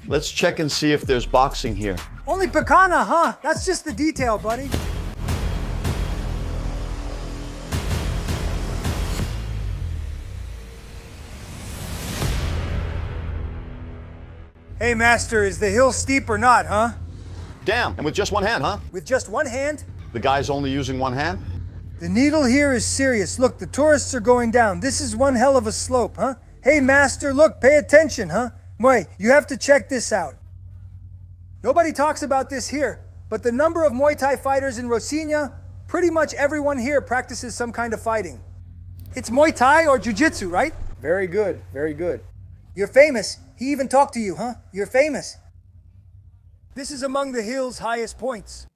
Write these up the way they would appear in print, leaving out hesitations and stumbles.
Let's check and see if there's boxing here. Only picana, huh? That's just the detail, buddy. Hey, Master, is the hill steep or not, huh? Damn, and with just one hand, huh? With just one hand? The guy's only using one hand? The needle here is serious. Look, the tourists are going down. This is one hell of a slope, huh? Hey, Master, look, pay attention, huh? Muay, you have to check this out. Nobody talks about this here, but the number of Muay Thai fighters in Rocinha, pretty much everyone here practices some kind of fighting. It's Muay Thai or Jiu-Jitsu, right? Very good, very good. You're famous. He even talked to you, huh? You're famous. This is among the hill's highest points.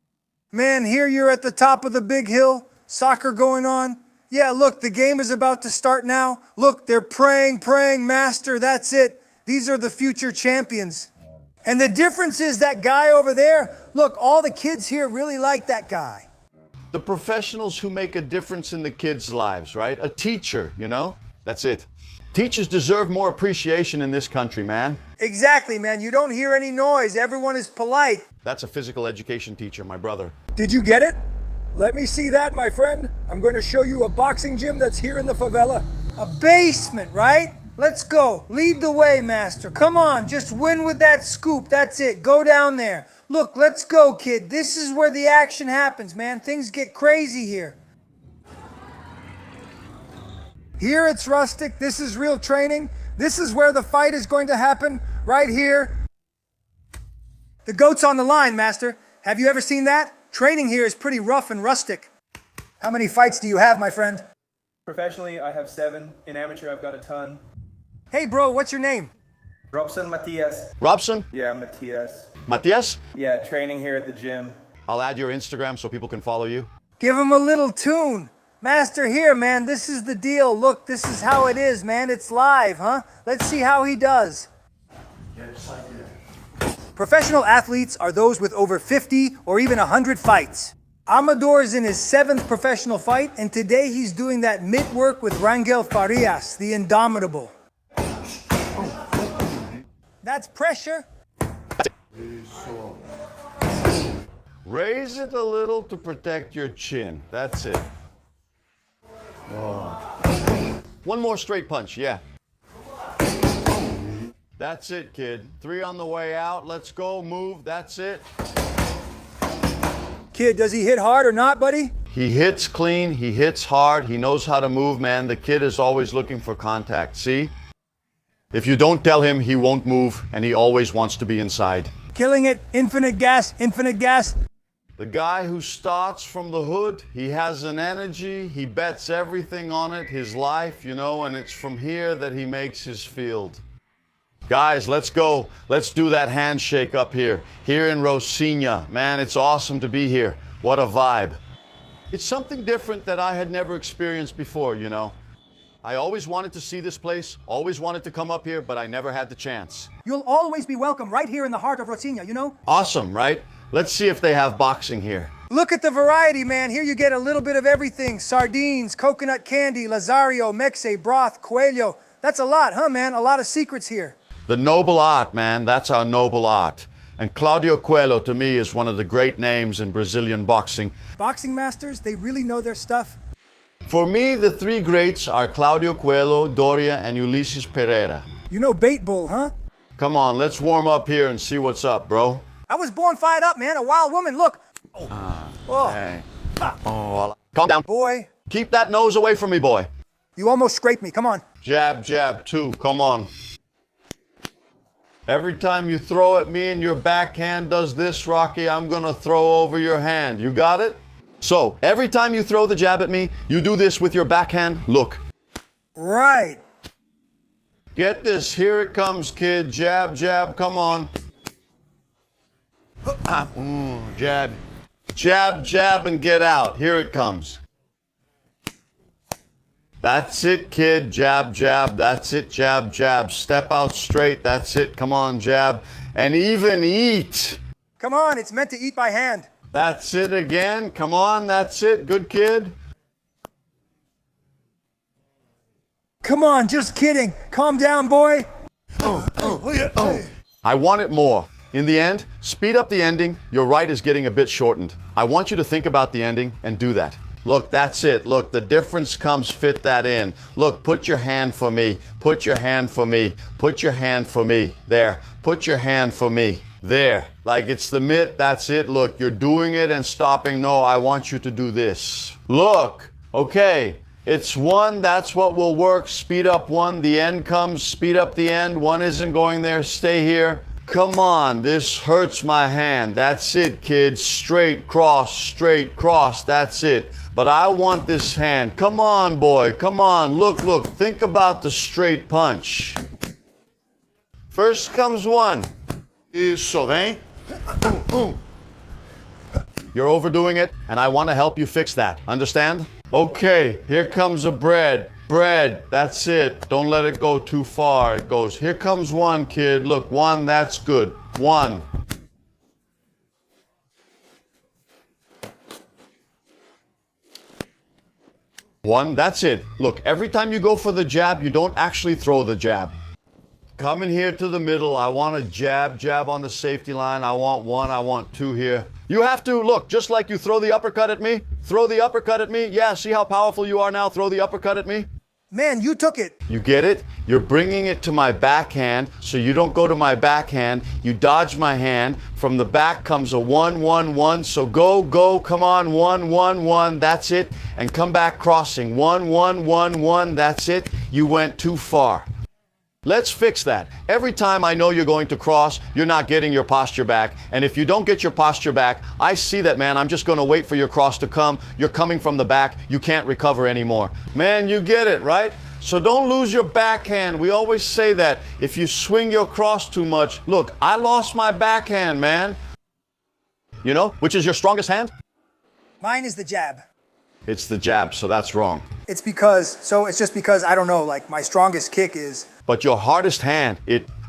Man, here you're at the top of the big hill, soccer going on. Yeah, look, the game is about to start now. Look, they're praying, Master, that's it. These are the future champions. And the difference is that guy over there, look, all the kids here really like that guy. The professionals who make a difference in the kids' lives, right? A teacher, you know? That's it. Teachers deserve more appreciation in this country, man. Exactly, man. You don't hear any noise. Everyone is polite. That's a physical education teacher, my brother. Did you get it? Let me see that, my friend. I'm going to show you a boxing gym that's here in the favela. A basement, right? Let's go. Lead the way, Master. Come on, just win with that scoop. That's it. Go down there. Look, let's go, kid. This is where the action happens, man. Things get crazy here. Here it's rustic. This is real training. This is where the fight is going to happen, right here. The goat's on the line, Master. Have you ever seen that? Training here is pretty rough and rustic. How many fights do you have, my friend? Professionally, I have 7. In amateur, I've got a ton. Hey, bro, what's your name? Robson Matias. Robson? Yeah, Matias. Matias? Yeah, training here at the gym. I'll add your Instagram so people can follow you. Give him a little tune. Master, here, man, this is the deal. Look, this is how it is, man. It's live, huh? Let's see how he does. Professional athletes are those with over 50 or even 100 fights. Amador is in his 7th professional fight, and today he's doing that mitt work with Rangel Farias, the Indomitable. That's pressure. Raise it a little to protect your chin. That's it. Oh. One more straight punch, yeah. That's it, kid. 3 on the way out. Let's go, move. That's it. Kid, does he hit hard or not, buddy? He hits clean. He hits hard. He knows how to move, man. The kid is always looking for contact. See? If you don't tell him, he won't move, and he always wants to be inside. Killing it. Infinite gas, infinite gas. The guy who starts from the hood, he has an energy, he bets everything on it, his life, you know, and it's from here that he makes his field. Guys, let's go. Let's do that handshake up here. Here in Rocinha. Man, it's awesome to be here. What a vibe. It's something different that I had never experienced before, you know. I always wanted to see this place, always wanted to come up here, but I never had the chance. You'll always be welcome right here in the heart of Rocinha, you know? Awesome, right? Let's see if they have boxing here. Look at the variety, man. Here you get a little bit of everything. Sardines, coconut candy, lazario, mexe, broth, coelho. That's a lot, huh, man? A lot of secrets here. The noble art, man. That's our noble art. And Claudio Coelho, to me, is one of the great names in Brazilian boxing. Boxing masters, they really know their stuff. For me, the 3 greats are Claudio Coelho, Doria, and Ulisses Pereira. You know bait bull, huh? Come on, let's warm up here and see what's up, bro. I was born fired up, man. A wild woman, look. Hey. Oh, calm down. Boy. Keep that nose away from me, boy. You almost scraped me, come on. Jab, jab, 2, come on. Every time you throw at me and your backhand does this, Rocky, I'm gonna throw over your hand. You got it? So, every time you throw the jab at me, you do this with your backhand. Look. Right. Get this. Here it comes, kid. Jab, jab, come on. Jab. Jab, jab, and get out. Here it comes. That's it, kid. Jab, jab. That's it. Jab, jab. Step out straight. That's it. Come on, jab. And even eat. Come on, it's meant to eat by hand. That's it again. Come on, that's it. Good kid. Come on, just kidding. Calm down, boy. I want it more. In the end, speed up the ending. Your right is getting a bit shortened. I want you to think about the ending and do that. Look, that's it. Look, the difference comes, fit that in. Look, put your hand for me. Put your hand for me. Put your hand for me. There. Put your hand for me. There. Like it's the mitt, that's it. Look, you're doing it and stopping. No, I want you to do this. Look, okay. It's one, that's what will work. Speed up one, the end comes, speed up the end. One isn't going there, stay here. Come on, this hurts my hand. That's it, kids. Straight cross, that's it. But I want this hand. Come on, boy, come on. Look, look, think about the straight punch. First comes one. Isso, vem. You're overdoing it, and I want to help you fix that. Understand? Okay, here comes a bread. Bread, that's it. Don't let it go too far. It goes, here comes one, kid. Look, one, that's good. One. One, that's it. Look, every time you go for the jab, you don't actually throw the jab. Come in here to the middle. I want a jab on the safety line. I want one, I want two here. You have to, look, just like you throw the uppercut at me. Throw the uppercut at me. Yeah, see how powerful you are now? Throw the uppercut at me. Man, you took it. You get it? You're bringing it to my backhand, so you don't go to my backhand. You dodge my hand. From the back comes a 1, 1, 1. So go, come on, 1, 1, 1. That's it. And come back crossing. 1, 1, 1, 1. That's it. You went too far. Let's fix that. Every time I know you're going to cross, you're not getting your posture back. And if you don't get your posture back, I see that, man. I'm just going to wait for your cross to come. You're coming from the back. You can't recover anymore. Man, you get it, right? So don't lose your backhand. We always say that. If you swing your cross too much, look, I lost my backhand, man. You know, which is your strongest hand? Mine is the jab. It's the jab, so that's wrong. It's just because, I don't know, like my strongest kick is... But your hardest hand,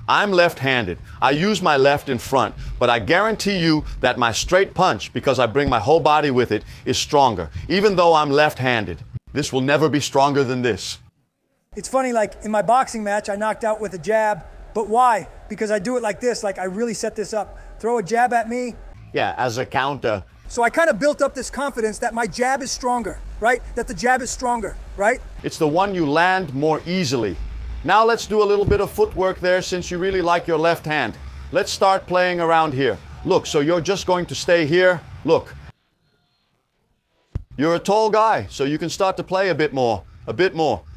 I'm left-handed. I use my left in front, but I guarantee you that my straight punch, because I bring my whole body with it, is stronger. Even though I'm left-handed, this will never be stronger than this. It's funny, like in my boxing match, I knocked out with a jab, but why? Because I do it like this, like I really set this up. Throw a jab at me. Yeah, as a counter. So I kind of built up this confidence that my jab is stronger, right? That the jab is stronger, right? It's the one you land more easily. Now let's do a little bit of footwork there since you really like your left hand. Let's start playing around here. Look, so you're just going to stay here. Look. You're a tall guy, so you can start to play a bit more.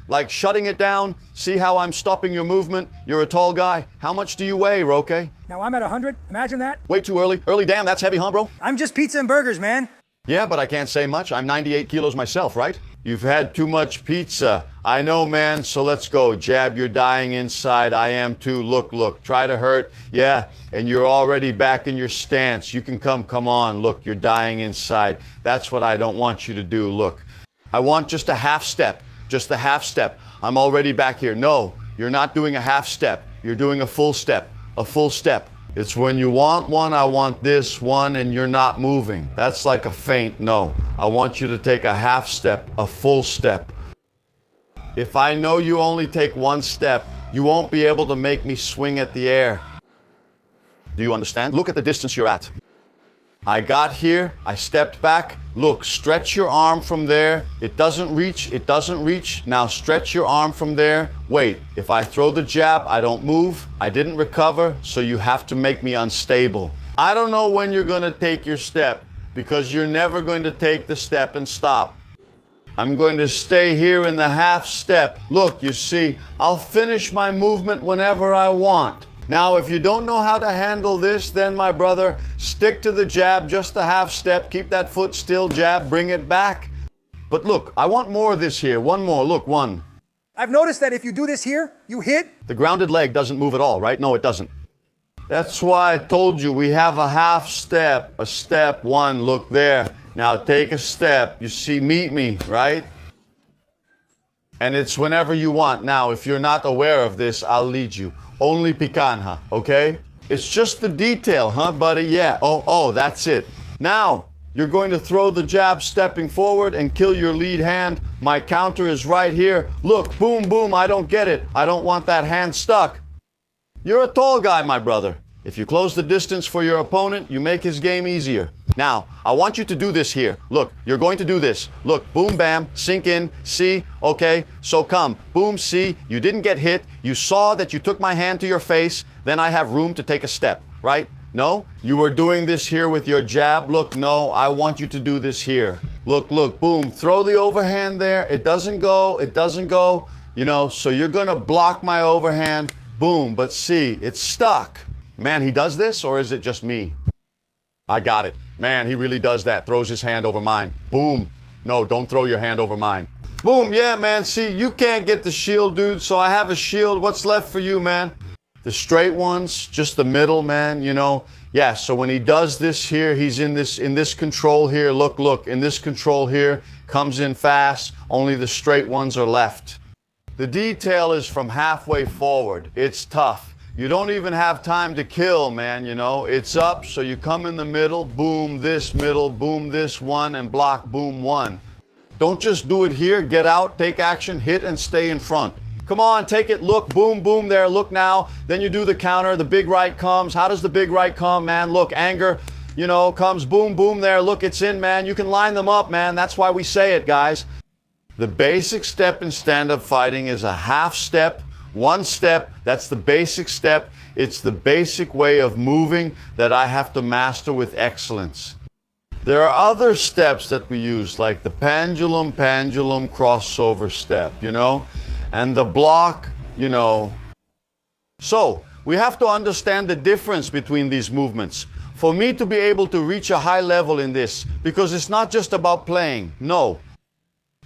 Like shutting it down. See how I'm stopping your movement? You're a tall guy. How much do you weigh, Roque? Now I'm at 100. Imagine that. Way too early. Early, damn, that's heavy, huh, bro? I'm just pizza and burgers, man. Yeah, but I can't say much. I'm 98 kilos myself, right? You've had too much pizza. I know, man, so let's go. Jab, you're dying inside. I am too. Look. Try to hurt. Yeah, and you're already back in your stance. You can come on. Look, you're dying inside. That's what I don't want you to do. Look, I want just a half step. Just a half step. I'm already back here. No, you're not doing a half step. You're doing a full step. A full step. It's when you want one, I want this one, and you're not moving. That's like a feint. No, I want you to take a half step, a full step. If I know you only take one step, you won't be able to make me swing at the air. Do you understand? Look at the distance you're at. I got here, I stepped back. Look, stretch your arm from there. It doesn't reach. Now stretch your arm from there. Wait, if I throw the jab, I don't move. I didn't recover, so you have to make me unstable. I don't know when you're gonna take your step, because you're never going to take the step and stop. I'm going to stay here in the half step. Look, you see, I'll finish my movement whenever I want. Now, if you don't know how to handle this, then my brother, stick to the jab, just a half step, keep that foot still, jab, bring it back. But look, I want more of this here. One more, look, one. I've noticed that if you do this here, you hit. The grounded leg doesn't move at all, right? No, it doesn't. That's why I told you we have a half step, a step, one, look there. Now take a step, you see, meet me, right? And it's whenever you want. Now, if you're not aware of this, I'll lead you. Only picanha, okay? It's just the detail, huh, buddy? Yeah, oh, that's it. Now, you're going to throw the jab stepping forward and kill your lead hand. My counter is right here. Look, boom, boom, I don't get it. I don't want that hand stuck. You're a tall guy, my brother. If you close the distance for your opponent, you make his game easier. Now, I want you to do this here. Look, you're going to do this. Look, boom, bam, sink in, see, okay, so come, boom, see, you didn't get hit, you saw that you took my hand to your face, then I have room to take a step, right? No, you were doing this here with your jab. Look, no, I want you to do this here. Look, look, boom, throw the overhand there. It doesn't go, you know, so you're gonna block my overhand, boom, but see, it's stuck. Man, he does this, or is it just me? I got it. Man, he really does that. Throws his hand over mine. Boom. No, don't throw your hand over mine. Boom. Yeah, man. See, you can't get the shield, dude. So I have a shield. What's left for you, man? The straight ones, just the middle, man, you know. Yeah, so when he does this here, he's in this control here. Look, look, in this control here, comes in fast. Only the straight ones are left. The detail is from halfway forward. It's tough. You don't even have time to kill, man, you know. It's up, so you come in the middle, boom, this middle, boom, this one, and block, boom, one. Don't just do it here. Get out, take action, hit, and stay in front. Come on, take it, look, boom, boom there, look now. Then you do the counter, the big right comes. How does the big right come, man? Look, anger, you know, comes, boom, boom there. Look, it's in, man. You can line them up, man. That's why we say it, guys. The basic step in stand-up fighting is a half step, one step. That's the basic step. It's the basic way of moving that I have to master with excellence. There are other steps that we use, like the pendulum crossover step, you know, and the block, you know. So we have to understand the difference between these movements. For me to be able to reach a high level in this, because it's not just about playing, no.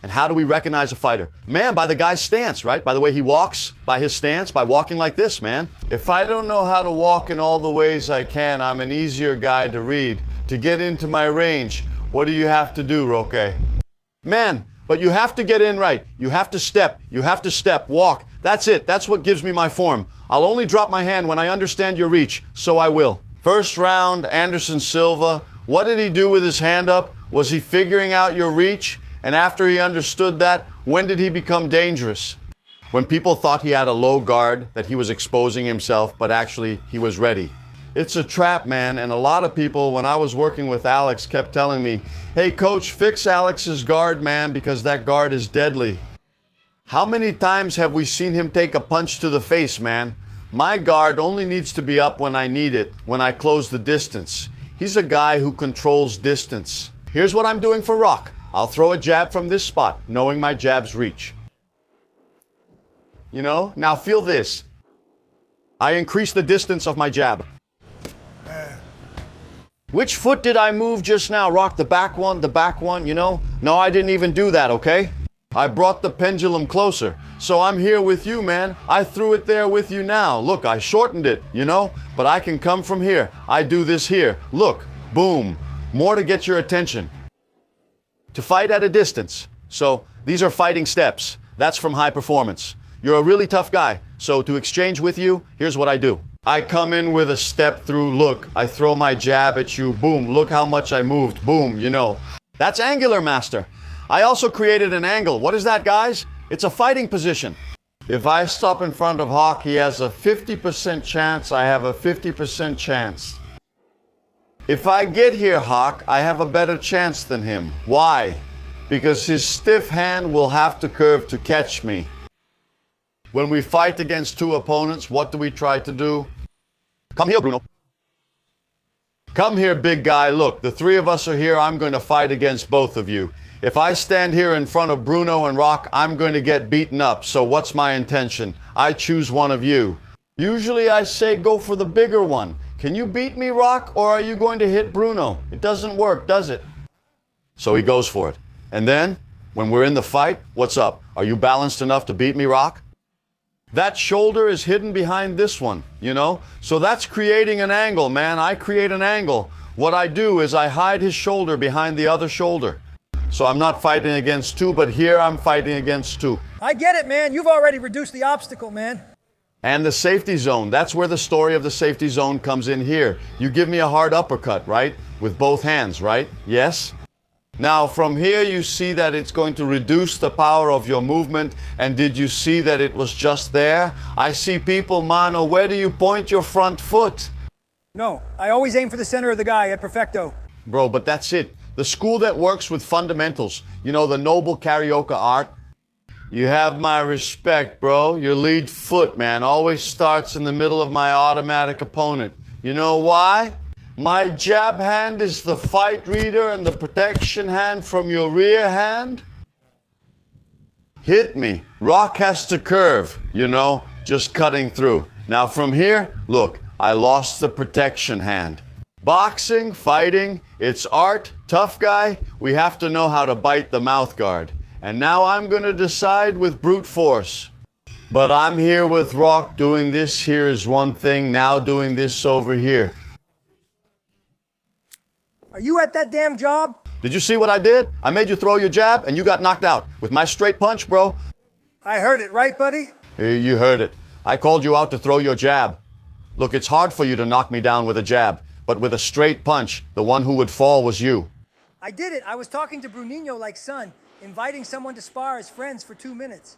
And how do we recognize a fighter? Man, by the guy's stance, right? By the way he walks, by his stance, by walking like this, man. If I don't know how to walk in all the ways I can, I'm an easier guy to read. To get into my range, what do you have to do, Roque? Man, but you have to get in right. You have to step, walk. That's it. That's what gives me my form. I'll only drop my hand when I understand your reach, so I will. First round, Anderson Silva. What did he do with his hand up? Was he figuring out your reach? And after he understood that, when did he become dangerous? When people thought he had a low guard, that he was exposing himself, but actually he was ready. It's a trap, man, and a lot of people, when I was working with Alex, kept telling me, hey coach, fix Alex's guard, man, because that guard is deadly. How many times have we seen him take a punch to the face, man? My guard only needs to be up when I need it, when I close the distance. He's a guy who controls distance. Here's what I'm doing for Rock. I'll throw a jab from this spot, knowing my jab's reach. You know, now feel this. I increase the distance of my jab. Which foot did I move just now? Rock, the back one, you know? No, I didn't even do that, okay? I brought the pendulum closer. So I'm here with you, man. I threw it there with you now. Look, I shortened it, you know? But I can come from here. I do this here. Look, boom. More to get your attention. To fight at a distance. So these are fighting steps. That's from high performance. You're a really tough guy. So to exchange with you, here's what I do. I come in with a step through, look, I throw my jab at you, boom, look how much I moved, boom, you know. That's angular master. I also created an angle. What is that, guys? It's a fighting position. If I stop in front of Hawk, he has a 50% chance, I have a 50% chance. If I get here, Hawk, I have a better chance than him. Why? Because his stiff hand will have to curve to catch me. When we fight against two opponents, what do we try to do? Come here, Bruno. Come here, big guy. Look, the three of us are here. I'm going to fight against both of you. If I stand here in front of Bruno and Rock, I'm going to get beaten up. So what's my intention? I choose one of you. Usually I say go for the bigger one. Can you beat me, Rock, or are you going to hit Bruno? It doesn't work, does it? So he goes for it. And then, when we're in the fight, what's up? Are you balanced enough to beat me, Rock? That shoulder is hidden behind this one, you know? So that's creating an angle, man. I create an angle. What I do is I hide his shoulder behind the other shoulder. So I'm not fighting against two, but here I'm fighting against two. I get it, man. You've already reduced the obstacle, man. And the safety zone, that's where the story of the safety zone comes in here. You give me a hard uppercut, right? With both hands, right? Yes? Now from here you see that it's going to reduce the power of your movement. And did you see that it was just there? I see people, mano, where do you point your front foot? No, I always aim for the center of the guy at perfecto. Bro, but that's it. The school that works with fundamentals, you know, the noble karaoke art. You have my respect, bro. Your lead foot, man, always starts in the middle of my automatic opponent. You know why? My jab hand is the fight reader and the protection hand from your rear hand. Hit me. Rock has to curve, you know, just cutting through. Now from here, look, I lost the protection hand. Boxing, fighting, it's art. Tough guy, we have to know how to bite the mouth guard. And now I'm gonna decide with brute force. But I'm here with Rock doing this here is one thing, now doing this over here. Are you at that damn job? Did you see what I did? I made you throw your jab and you got knocked out. With my straight punch, bro. I heard it, right, buddy? You heard it. I called you out to throw your jab. Look, it's hard for you to knock me down with a jab, but with a straight punch, the one who would fall was you. I did it. I was talking to Bruninho like son, inviting someone to spar as friends for 2 minutes.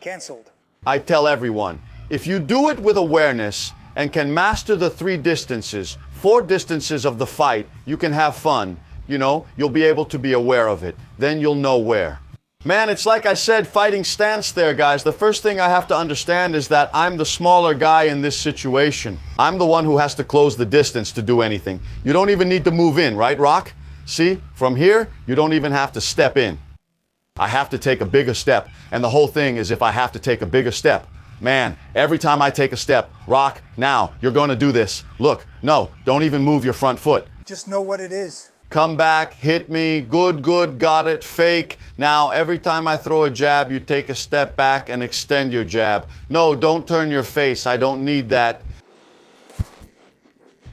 Cancelled. I tell everyone, if you do it with awareness and can master the 3 distances, 4 distances of the fight, you can have fun. You know, you'll be able to be aware of it. Then you'll know where. Man, it's like I said, fighting stance there, guys. The first thing I have to understand is that I'm the smaller guy in this situation. I'm the one who has to close the distance to do anything. You don't even need to move in, right, Rock? See, from here, you don't even have to step in. I have to take a bigger step. And the whole thing is if I have to take a bigger step. Man, every time I take a step, Rock, now, you're going to do this. Look, no, don't even move your front foot. Just know what it is. Come back, hit me, good, got it, fake. Now, every time I throw a jab, you take a step back and extend your jab. No, don't turn your face. I don't need that.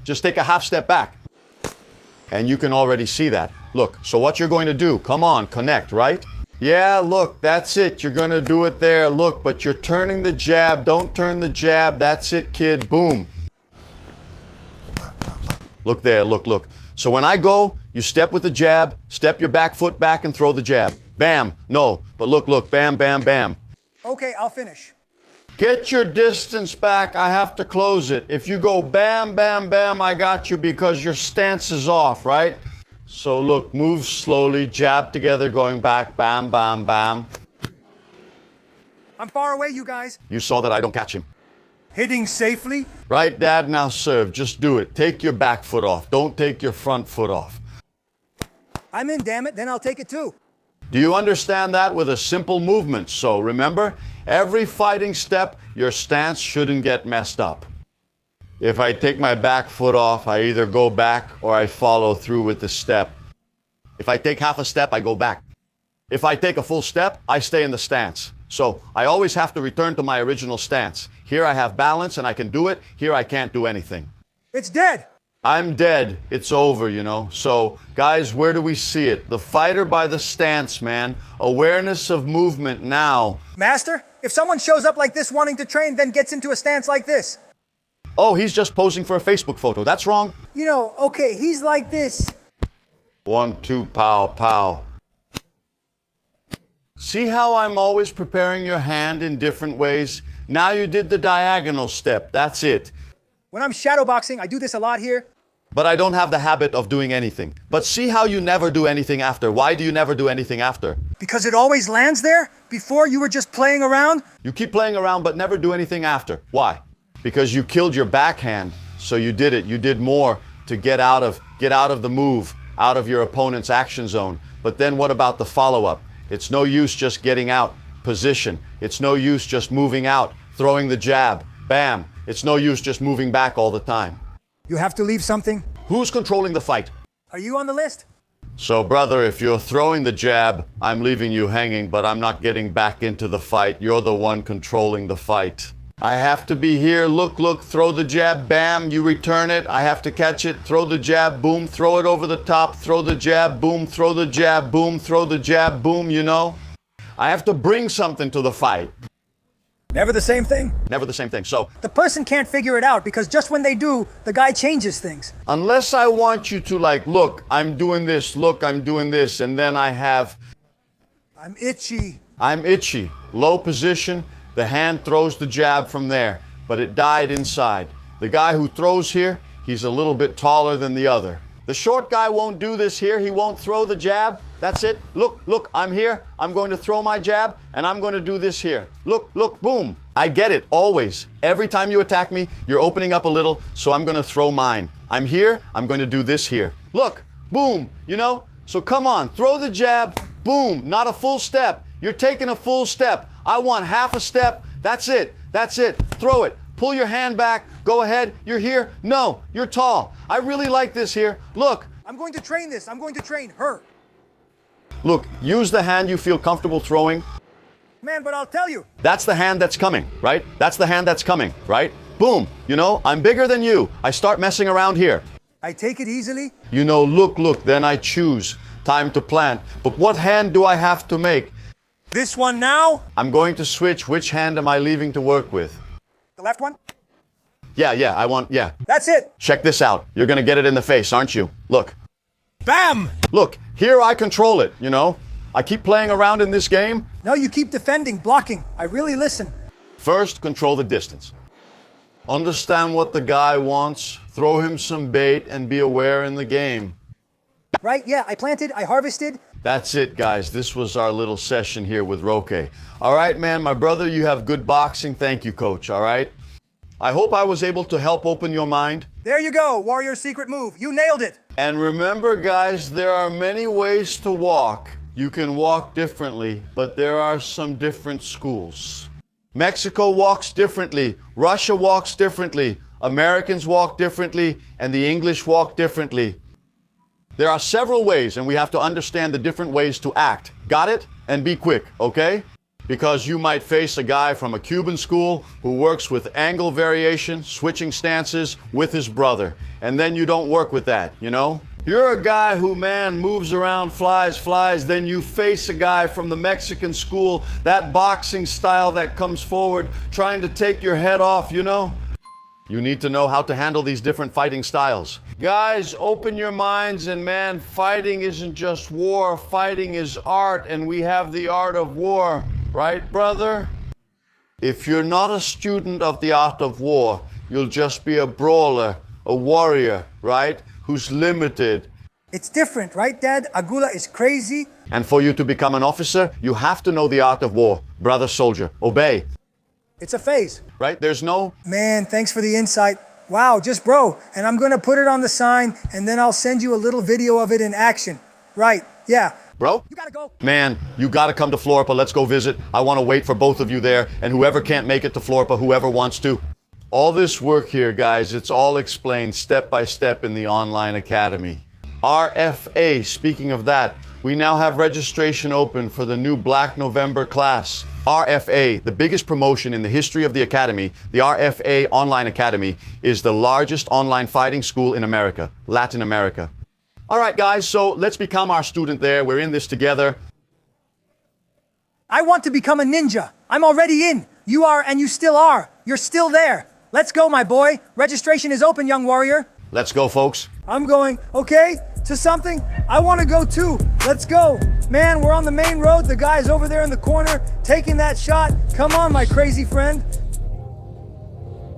Just take a half step back. And you can already see that. Look, so what you're going to do, come on, connect, right? Yeah, look, that's it. You're going to do it there. Look, but you're turning the jab. Don't turn the jab. That's it, kid. Boom. Look there, look. So when I go, you step with the jab, step your back foot back and throw the jab. Bam. No, but look, bam, bam, bam. Okay, I'll finish. Get your distance back. I have to close it. If you go bam, bam, bam, I got you because your stance is off, right? So look, move slowly, jab together, going back, bam, bam, bam. I'm far away, you guys. You saw that I don't catch him. Hitting safely? Right, Dad? Now serve. Just do it. Take your back foot off. Don't take your front foot off. I'm in, damn it. Then I'll take it too. Do you understand that with a simple movement? So remember, every fighting step, your stance shouldn't get messed up. If I take my back foot off, I either go back or I follow through with the step. If I take half a step, I go back. If I take a full step, I stay in the stance. So I always have to return to my original stance. Here I have balance and I can do it. Here I can't do anything. It's dead. I'm dead. It's over, you know. So, guys, where do we see it? The fighter by the stance, man. Awareness of movement now. Master, if someone shows up like this wanting to train, then gets into a stance like this. Oh, he's just posing for a Facebook photo. That's wrong. You know, okay, he's like this. 1, 2, pow, pow. See how I'm always preparing your hand in different ways? Now you did the diagonal step. That's it. When I'm shadowboxing, I do this a lot here. But I don't have the habit of doing anything. But see how you never do anything after. Why do you never do anything after? Because it always lands there? Before you were just playing around? You keep playing around but never do anything after. Why? Because you killed your backhand. So you did it. You did more to get out of the move, out of your opponent's action zone. But then what about the follow-up? It's no use just getting out, position. It's no use just moving out, throwing the jab, bam. It's no use just moving back all the time. You have to leave something. Who's controlling the fight? Are you on the list? So, brother, if you're throwing the jab, I'm leaving you hanging, but I'm not getting back into the fight. You're the one controlling the fight. I have to be here, look, throw the jab, bam, you return it. I have to catch it, throw the jab, boom, throw it over the top, throw the jab, boom, throw the jab, boom, throw the jab, boom, you know? I have to bring something to the fight. Never the same thing? Never the same thing. So, the person can't figure it out because just when they do, the guy changes things. Unless I want you to like, look, I'm doing this, look, I'm doing this, and then I have... I'm itchy. I'm itchy. Low position. The hand throws the jab from there, but it died inside. The guy who throws here, He's a little bit taller than the other. The short guy won't do this here. He won't throw the jab. That's it. Look, look, I'm here. I'm going to throw my jab, and I'm going to do this here. Look, look, boom. I get it, always. Every time you attack me, you're opening up a little, so I'm going to throw mine. I'm here. I'm going to do this here. Look, boom, you know? So come on, throw the jab, boom. Not a full step. You're taking a full step. I want half a step. That's it. That's it. Throw it. Pull your hand back. Go ahead. You're here. No, you're tall. I really like this here. Look. I'm going to train this. I'm going to train her. Look, use the hand you feel comfortable throwing. Man, but I'll tell you. That's the hand that's coming, right? That's the hand that's coming, right? Boom. You know, I'm bigger than you. I start messing around here. I take it easily. You know, look, look, then I choose. Time to plant. But what hand do I have to make? This one now. I'm going to switch. Which hand am I leaving to work with? The left one. Yeah. That's it. Check this out. You're gonna get it in the face, aren't you? Look. Bam! Look, here I control it, you know? I keep playing around in this game. No, you keep defending, blocking. I really listen. First, control the distance. Understand what the guy wants, throw him some bait, and be aware in the game. Right, yeah, I planted, I harvested. That's it, guys. This was our little session here with Roque. All right, man, my brother, you have good boxing. Thank you, coach, all right? I hope I was able to help open your mind. There you go, warrior secret move. You nailed it. And remember, guys, there are many ways to walk. You can walk differently, but there are some different schools. Mexico walks differently. Russia walks differently. Americans walk differently, and the English walk differently. There are several ways, and we have to understand the different ways to act. Got it? And be quick, okay? Because you might face a guy from a Cuban school who works with angle variation, switching stances with his brother. And then you don't work with that, you know? You're a guy who, man, moves around, flies. Then you face a guy from the Mexican school, that boxing style that comes forward, trying to take your head off, you know? You need to know how to handle these different fighting styles. Guys, open your minds, and man, fighting isn't just war. Fighting is art, and we have the art of war. Right, brother? If you're not a student of the art of war, you'll just be a brawler, a warrior, right? Who's limited. It's different, right, Dad? Agula is crazy. And for you to become an officer, you have to know the art of war. Brother soldier, obey. It's a phase. Right? There's no... Man, thanks for the insight. Wow, just bro. And I'm gonna put it on the sign, and then I'll send you a little video of it in action. Right, yeah. Bro? You gotta go. Man, you gotta come to Floripa. Let's go visit. I want to wait for both of you there. And whoever can't make it to Floripa, whoever wants to. All this work here, guys, it's all explained step by step in the online academy. RFA, speaking of that, we now have registration open for the new Black November class. RFA, the biggest promotion in the history of the academy, the RFA Online Academy, is the largest online fighting school in America, Latin America. All right, guys, so let's become our student there. We're in this together. I want to become a ninja. I'm already in. You are, and you still are. You're still there. Let's go, my boy. Registration is open, young warrior. Let's go, folks. I'm going, okay, to something. I want to go too. Let's go. Man, we're on the main road. The guy's over there in the corner taking that shot. Come on, my crazy friend.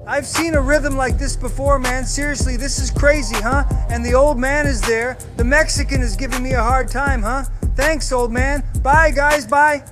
I've seen a rhythm like this before, man. Seriously, this is crazy, huh? And the old man is there. The Mexican is giving me a hard time, huh? Thanks, old man. Bye, guys, bye.